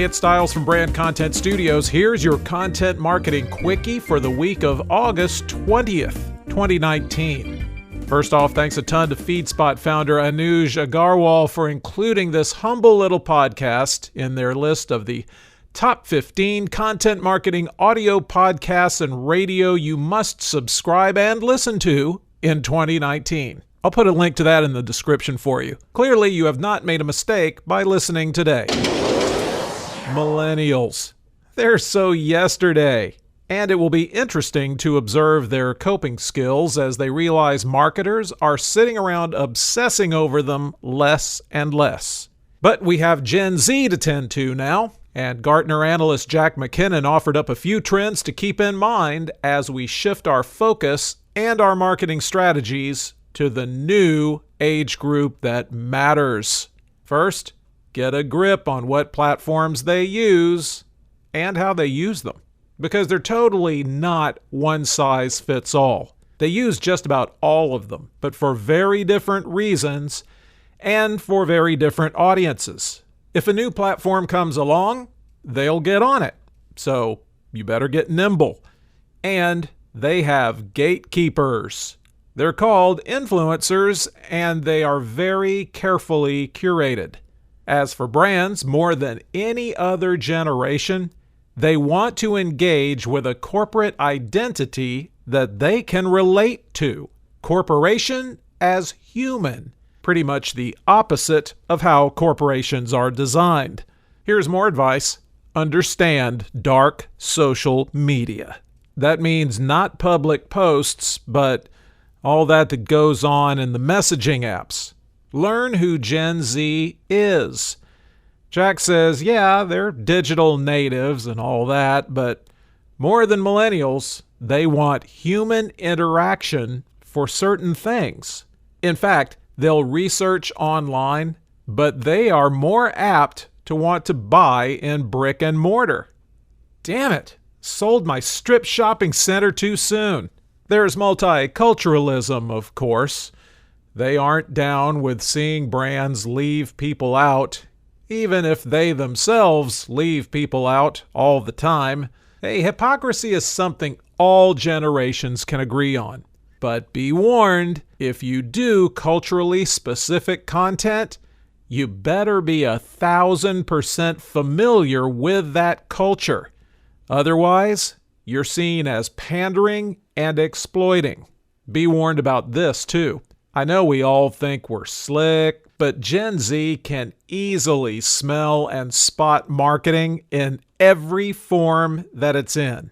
it's Styles from Brand Content Studios. Here's your content marketing quickie for the week of August 20th, 2019. First off, thanks a ton to FeedSpot founder Anuj Agarwal for including this humble little podcast in their list of the top 15 content marketing audio podcasts and radio you must subscribe and listen to in 2019. I'll put a link to that in the description for you. Clearly, you have not made a mistake by listening today. Millennials. They're so yesterday. And it will be interesting to observe their coping skills as they realize marketers are sitting around obsessing over them less and less. But we have Gen Z to tend to now, and Gartner analyst Jack McKinnon offered up a few trends to keep in mind as we shift our focus and our marketing strategies to the new age group that matters. First, get a grip on what platforms they use and how they use them, because they're totally not one size fits all. They use just about all of them, but for very different reasons and for very different audiences. If a new platform comes along, they'll get on it. So you better get nimble. And they have gatekeepers. They're called influencers, and they are very carefully curated. As for brands, more than any other generation, they want to engage with a corporate identity that they can relate to. Corporation as human. Pretty much the opposite of how corporations are designed. Here's more advice. Understand dark social media. That means not public posts, but all that goes on in the messaging apps. Learn who Gen Z is. Jack says, yeah, they're digital natives and all that, but more than millennials, they want human interaction for certain things. In fact, they'll research online, but they are more apt to want to buy in brick and mortar. Damn it, sold my strip shopping center too soon. There's multiculturalism, of course. They aren't down with seeing brands leave people out, even if they themselves leave people out all the time. Hey, hypocrisy is something all generations can agree on. But be warned, if you do culturally specific content, you better be 1,000% familiar with that culture. Otherwise, you're seen as pandering and exploiting. Be warned about this, too. I know we all think we're slick, but Gen Z can easily smell and spot marketing in every form that it's in.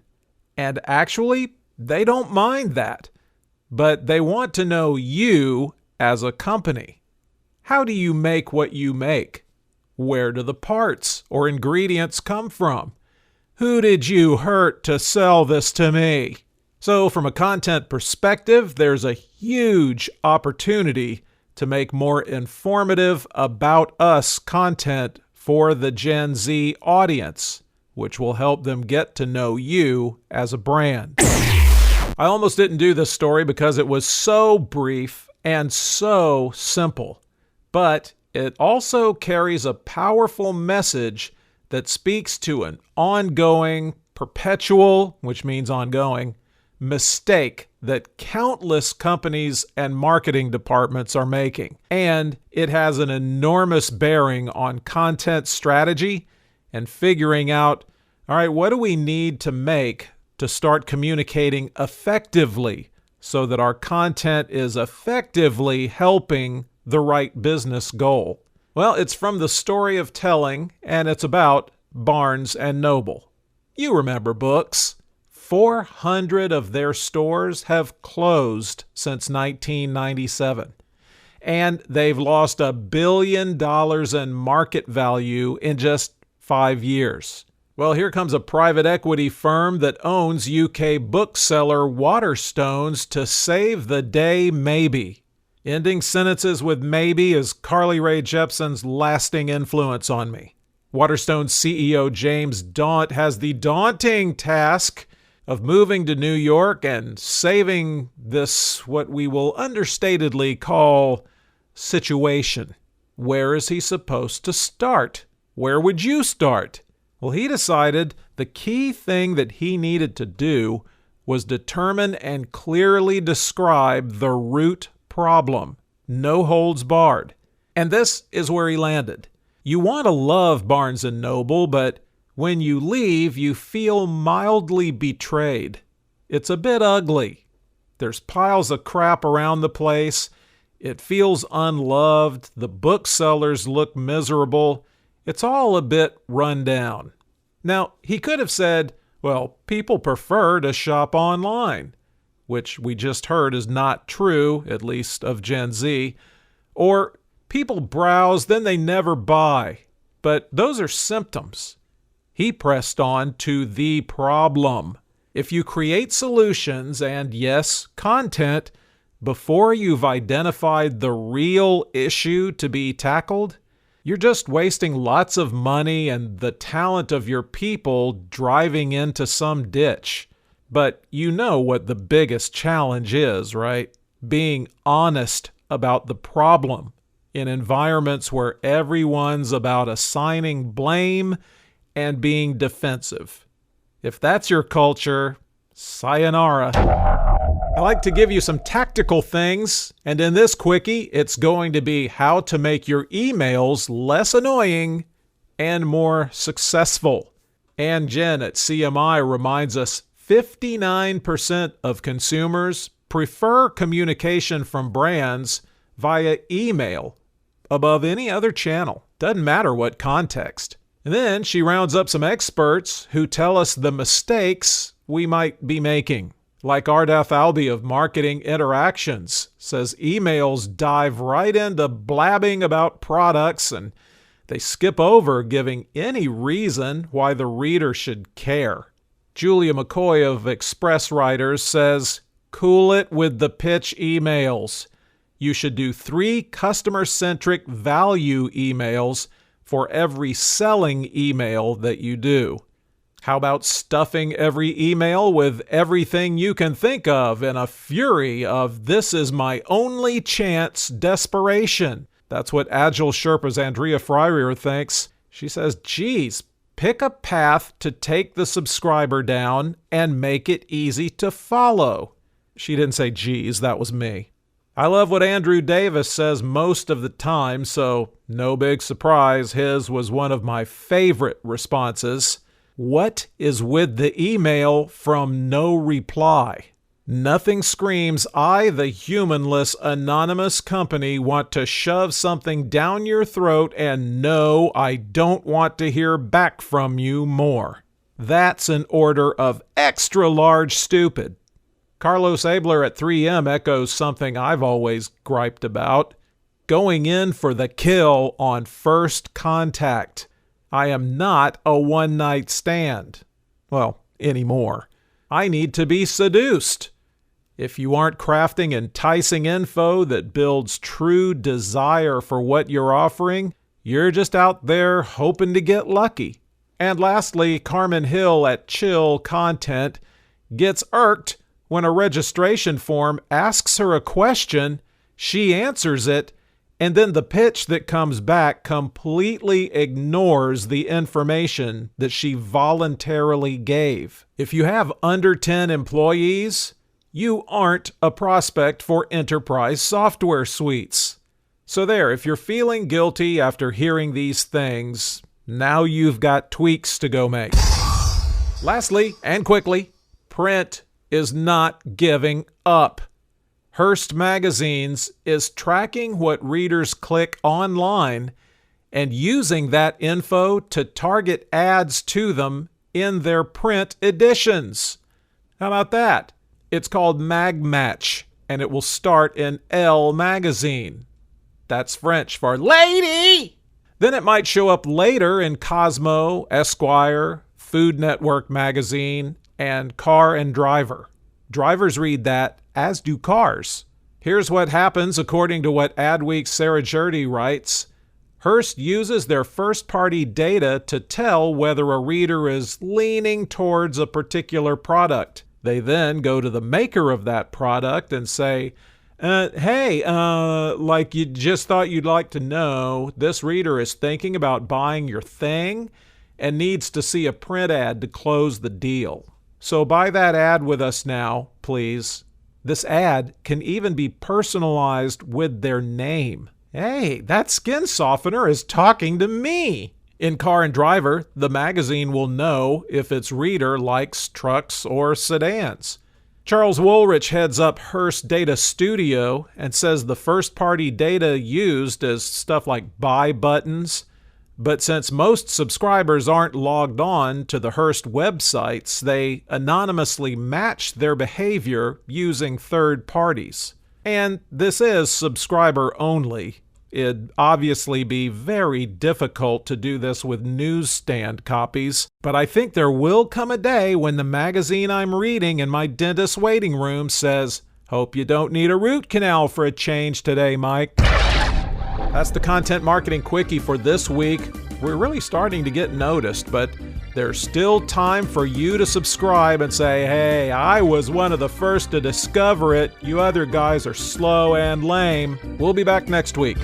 And actually, they don't mind that. But they want to know you as a company. How do you make what you make? Where do the parts or ingredients come from? Who did you hurt to sell this to me? So from a content perspective, there's a huge opportunity to make more informative about us content for the Gen Z audience, which will help them get to know you as a brand. I almost didn't do this story because it was so brief and so simple, but it also carries a powerful message that speaks to an ongoing, perpetual, which means ongoing, mistake that countless companies and marketing departments are making. And it has an enormous bearing on content strategy and figuring out, all right, what do we need to make to start communicating effectively so that our content is effectively helping the right business goal? Well, it's from the Story of Telling, and it's about Barnes and Noble. You remember books. 400 of their stores have closed since 1997, and they've lost $1 billion in market value in just 5 years. Well, here comes a private equity firm that owns UK bookseller Waterstones to save the day, maybe. Ending sentences with maybe is Carly Rae Jepsen's lasting influence on me. Waterstone's CEO James Daunt has the daunting task of moving to New York and saving this, what we will understatedly call, situation. Where is he supposed to start? Where would you start? Well, he decided the key thing that he needed to do was determine and clearly describe the root problem. No holds barred. And this is where he landed. You want to love Barnes & Noble, but when you leave, you feel mildly betrayed. It's a bit ugly. There's piles of crap around the place. It feels unloved. The booksellers look miserable. It's all a bit run down. Now, he could have said, well, people prefer to shop online, which we just heard is not true, at least of Gen Z. Or people browse, then they never buy. But those are symptoms. He pressed on to the problem. If you create solutions and, yes, content, before you've identified the real issue to be tackled, you're just wasting lots of money and the talent of your people driving into some ditch. But you know what the biggest challenge is, right? Being honest about the problem in environments where everyone's about assigning blame and being defensive. If that's your culture, sayonara. I like to give you some tactical things, and in this quickie, it's going to be how to make your emails less annoying and more successful. And Jen at CMI reminds us 59% of consumers prefer communication from brands via email above any other channel. Doesn't matter what context. And then she rounds up some experts who tell us the mistakes we might be making. Like Ardath Albi of Marketing Interactions says emails dive right into blabbing about products and they skip over giving any reason why the reader should care. Julia McCoy of Express Writers says, cool it with the pitch emails. You should do 3 customer-centric value emails for every selling email that you do. How about stuffing every email with everything you can think of in a fury of this is my only chance desperation? That's what Agile Sherpa's Andrea Freyer thinks. She says, geez, pick a path to take the subscriber down and make it easy to follow. She didn't say geez, that was me. I love what Andrew Davis says most of the time, so no big surprise, his was one of my favorite responses. What is with the email from no reply? Nothing screams, I, the humanless, anonymous company, want to shove something down your throat and no, I don't want to hear back from you more. That's an order of extra large stupid. Carlos Abler at 3M echoes something I've always griped about. Going in for the kill on first contact. I am not a one-night stand. Well, anymore. I need to be seduced. If you aren't crafting enticing info that builds true desire for what you're offering, you're just out there hoping to get lucky. And lastly, Carmen Hill at Chill Content gets irked when a registration form asks her a question, she answers it, and then the pitch that comes back completely ignores the information that she voluntarily gave. If you have under 10 employees, you aren't a prospect for enterprise software suites. So there, if you're feeling guilty after hearing these things, now you've got tweaks to go make. Lastly, and quickly, print is not giving up. Hearst Magazines is tracking what readers click online and using that info to target ads to them in their print editions. How about that? It's called MagMatch, and it will start in Elle magazine. That's French for lady! Then it might show up later in Cosmo, Esquire, Food Network magazine, and Car and Driver. Drivers read that, as do cars. Here's what happens according to what Adweek's Sarah Jurdy writes. Hearst uses their first-party data to tell whether a reader is leaning towards a particular product. They then go to the maker of that product and say, hey, like you just thought you'd like to know, this reader is thinking about buying your thing, and needs to see a print ad to close the deal. So buy that ad with us now, please. This ad can even be personalized with their name. Hey, that skin softener is talking to me. In Car and Driver, the magazine will know if its reader likes trucks or sedans. Charles Woolrich heads up Hearst Data Studio and says the first-party data used is stuff like buy buttons. But since most subscribers aren't logged on to the Hearst websites, they anonymously match their behavior using third parties. And this is subscriber only. It'd obviously be very difficult to do this with newsstand copies, but I think there will come a day when the magazine I'm reading in my dentist's waiting room says, "Hope you don't need a root canal for a change today, Mike." That's the Content Marketing Quickie for this week. We're really starting to get noticed, but there's still time for you to subscribe and say, "Hey, I was one of the first to discover it. You other guys are slow and lame." We'll be back next week.